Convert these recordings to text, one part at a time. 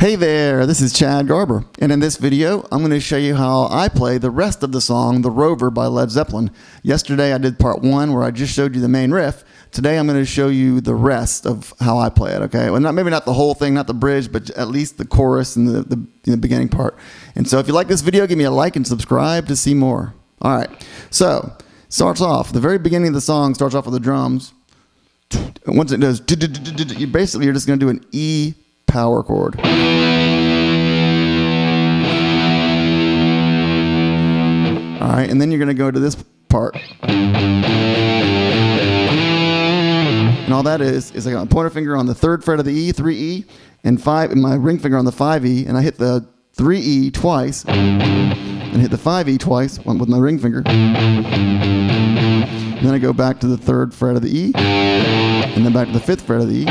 Hey there, this is Chad Garber, and in this video, I'm going to show you how I play the rest of the song, The Rover by Led Zeppelin. Yesterday, I did part one where I just showed you the main riff. Today, I'm going to show you the rest of how I play it, okay? Well, maybe not the whole thing, not the bridge, but at least the chorus and the beginning part. And so if you like this video, give me a like and subscribe to see more. All right, so starts off, the very beginning of the song starts off with the drums. Once it does, you're just going to do an E power chord. All right, and then you're going to go to this part. And all that is I got my pointer finger on the 3rd fret of the E, 3E, and my ring finger on the 5E, and I hit the 3E twice, and hit the 5E twice with my ring finger. And then I go back to the 3rd fret of the E, and then back to the 5th fret of the E.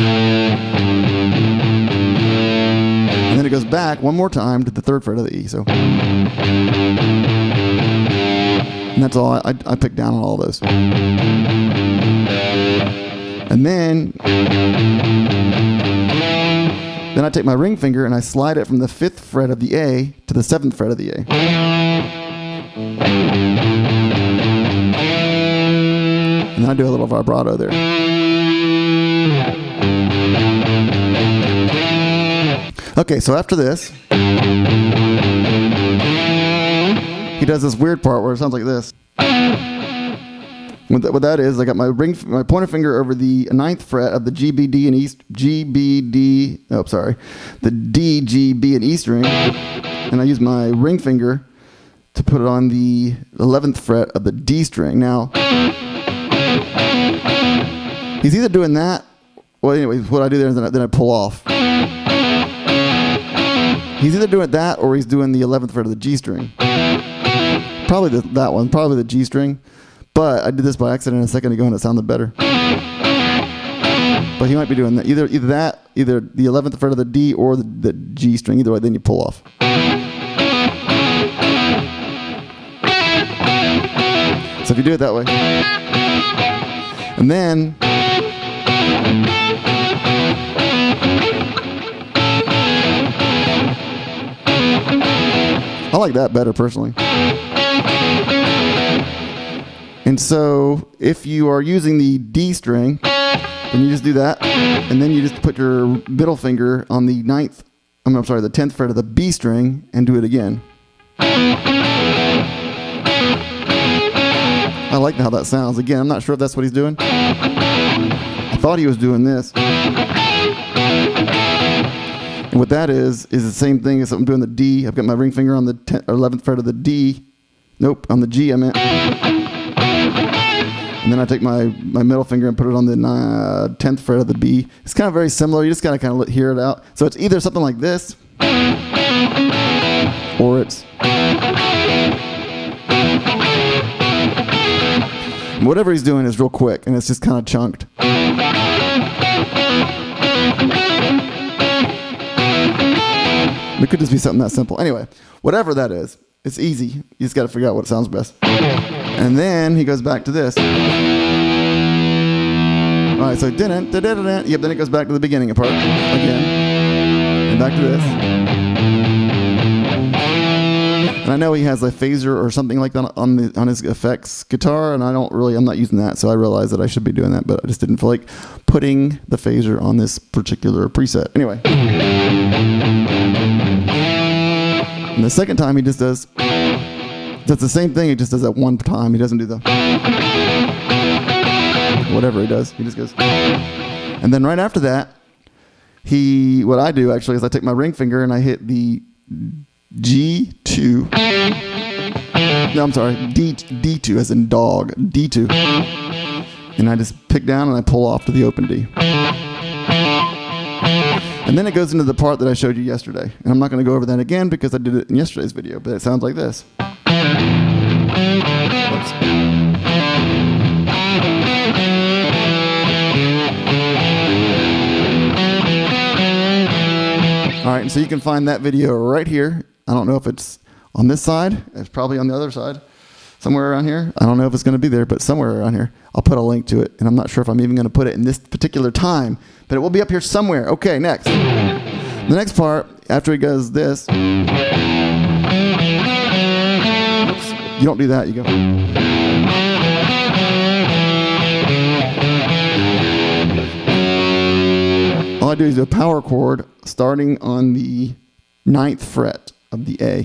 And then it goes back one more time to the 3rd fret of the E. So, and that's all I picked down on all those. And then I take my ring finger and I slide it from the 5th fret of the A to the 7th fret of the A. And then I do a little vibrato there. Okay, so after this, he does this weird part where it sounds like this. What that is, I got my pointer finger over the 9th fret of the the D, G, B, and E string, and I use my ring finger to put it on the 11th fret of the D string. Now, he's either doing that, well, anyways, what I do there is then I pull off. He's either doing that or he's doing the 11th fret of the G string. Probably that one, probably the G string. But I did this by accident a second ago and it sounded better. But he might be doing that. Either the 11th fret of the D or the G string. Either way, then you pull off. So if you do it that way. And then I like that better personally. And so if you are using the D string, then you just do that, and then you just put your middle finger on the 10th fret of the B string and do it again. I like how that sounds. Again, I'm not sure if that's what he's doing. I thought he was doing this. And what that is the same thing as I'm doing the D. I've got my ring finger on the 11th fret of the D. Nope, on the G I meant. And then I take my middle finger and put it on the 10th fret of the B. It's kind of very similar. You just got to kind of hear it out. So it's either something like this, or it's whatever he's doing is real quick, and it's just kind of chunked. It could just be something that simple. Anyway, whatever that is, it's easy. You just got to figure out what sounds best. And then he goes back to this. All right, so yep, then it goes back to the beginning part again. And back to this. And I know he has a phaser or something like that on his effects guitar, and I'm not using that, so I realized that I should be doing that, but I just didn't feel like putting the phaser on this particular preset. Anyway. And the second time he just does the same thing, he just does that one time. He doesn't do the whatever he does. He just goes. And then right after that, what I do actually is I take my ring finger and I hit the G2. No, I'm sorry, D2 as in dog, D2. And I just pick down and I pull off to the open D. And then it goes into the part that I showed you yesterday. And I'm not going to go over that again because I did it in yesterday's video, but it sounds like this. Whoops. All right, and so you can find that video right here. I don't know if it's on this side. It's probably on the other side. Somewhere around here. I don't know if it's going to be there, but somewhere around here. I'll put a link to it, and I'm not sure if I'm even going to put it in this particular time, but it will be up here somewhere. Okay, next. The next part after he does this, oops, you don't do that. You go. All I do is do a power chord starting on the 9th fret of the A.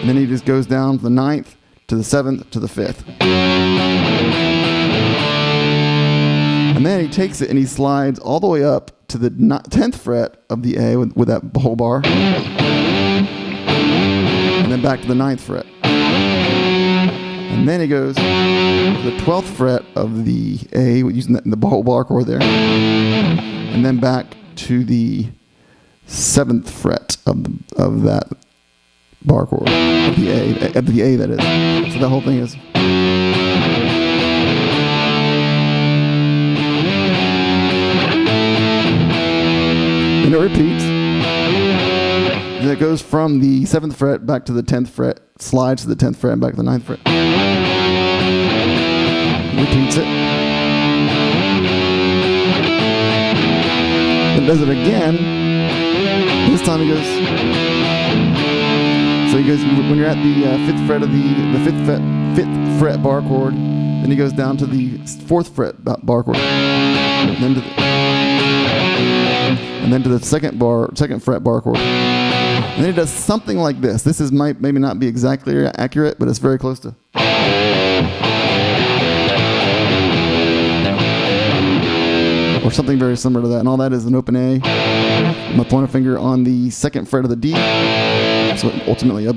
And then he just goes down from the 9th to the 7th to the 5th. And then he takes it and he slides all the way up to the 10th fret of the A with that whole bar. And then back to the 9th fret. And then he goes to the 12th fret of the A using the whole bar chord there. And then back to the 7th fret of that bar chord of the A that is. So the whole thing is. And it repeats. And it goes from the 7th fret back to the 10th fret, slides to the 10th fret and back to the 9th fret. Repeats it. And does it again. This time he goes. So he goes when you're at the 5th fret of the 5th fret bar chord, then he goes down to the 4th fret bar chord, and then to the 2nd fret bar chord. And then he does something like this. This might maybe not be exactly accurate, but it's very close to. Or something very similar to that. And all that is an open A. My pointer finger on the 2nd fret of the D. So ultimately a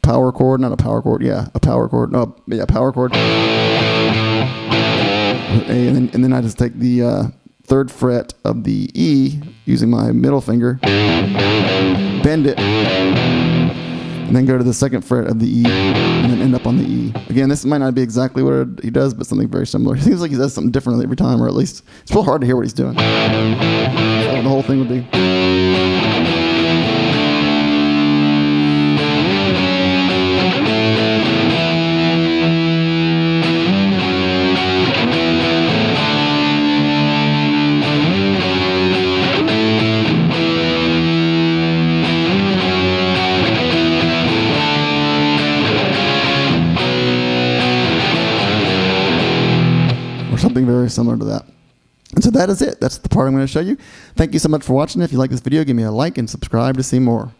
power chord, not a power chord, yeah, a power chord. No, yeah, power chord. A, and then I just take the 3rd fret of the E using my middle finger, bend it, and then go to the 2nd fret of the E, and then end up on the E. Again, this might not be exactly what he does, but something very similar. It seems like he does something different every time, or at least it's real hard to hear what he's doing. So the whole thing would be. Or something very similar to that. And so that is it. That's the part I'm going to show you. Thank you so much for watching. If you like this video, give me a like and subscribe to see more.